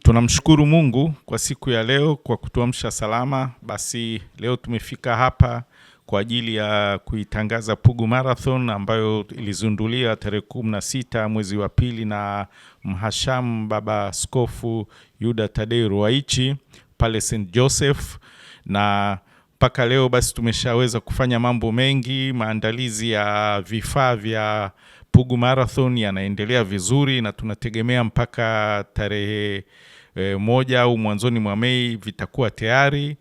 Tunamshukuru Mungu kwa siku ya leo kwa kutuamsha salama. Basi leo tumefika hapa kwa ajili ya kuitangaza Pugu Marathon ambayo ilizunduliwa tarehe 16 mwezi wa pili na Mhashamu Baba Askofu Yuda Tadei Ruwaichi pale St. Joseph, na mpaka leo basi tumeshaweza kufanya mambo mengi. Maandalizi ya vifaa vya Pugu Marathon yanaendelea vizuri na tunategemea mpaka tarehe moja au mwanzoni mwa Mei vitakuwa tayari.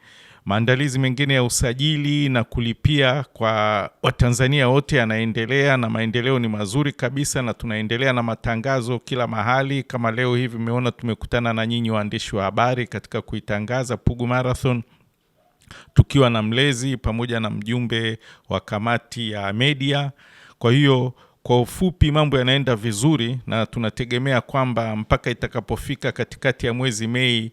Maandalizi mengine ya usajili na kulipia kwa Watanzania wote yanaendelea na maendeleo ni mazuri kabisa, na tunaendelea na matangazo kila mahali. Kama leo hivi mmeona tumekutana na nyinyi waandishi wa habari katika kuitangaza Pugu Marathon, tukiwa na mlezi pamoja na mjumbe wa kamati ya media. Kwa hiyo kwa ufupi mambo yanaenda vizuri na tunategemea kwamba mpaka itakapofika katikati ya mwezi Mei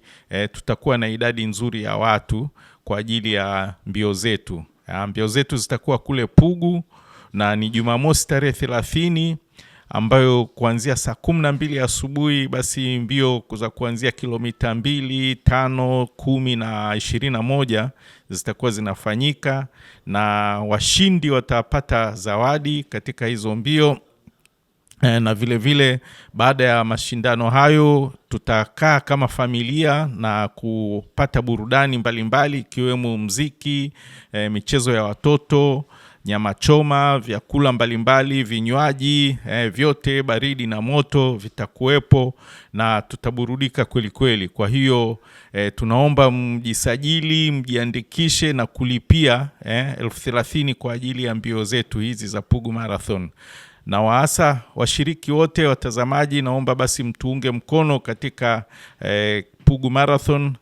tutakuwa na idadi nzuri ya watu kwa ajili ya mbio zetu. Mbio zetu zitakuwa kule Pugu na ni Jumamosi tarehe 30, ambayo kuanzia saa 12 asubuhi basi mbio za kuanzia kilomita 2, 5, 10 na 21 zitakuwa zinafanyika, na washindi watapata zawadi katika hizo mbio. Na vile vile baada ya mashindano hayo tutakaa kama familia na kupata burudani mbalimbali ikiwemo muziki, michezo ya watoto, nyama choma, vyakula mbalimbali, vinywaji, vyote baridi na moto vitakuwepo na tutaburudika kweli kweli. Kwa hiyo tunaomba mjisajili, mjiandikishe na kulipia 30,000 kwa ajili ya mbio zetu hizi za Pugu Marathon. Na waasa washiriki wote, watazamaji, naomba basi mtuunge mkono katika Pugu Marathon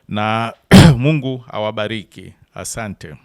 na Mungu awabariki. Asante.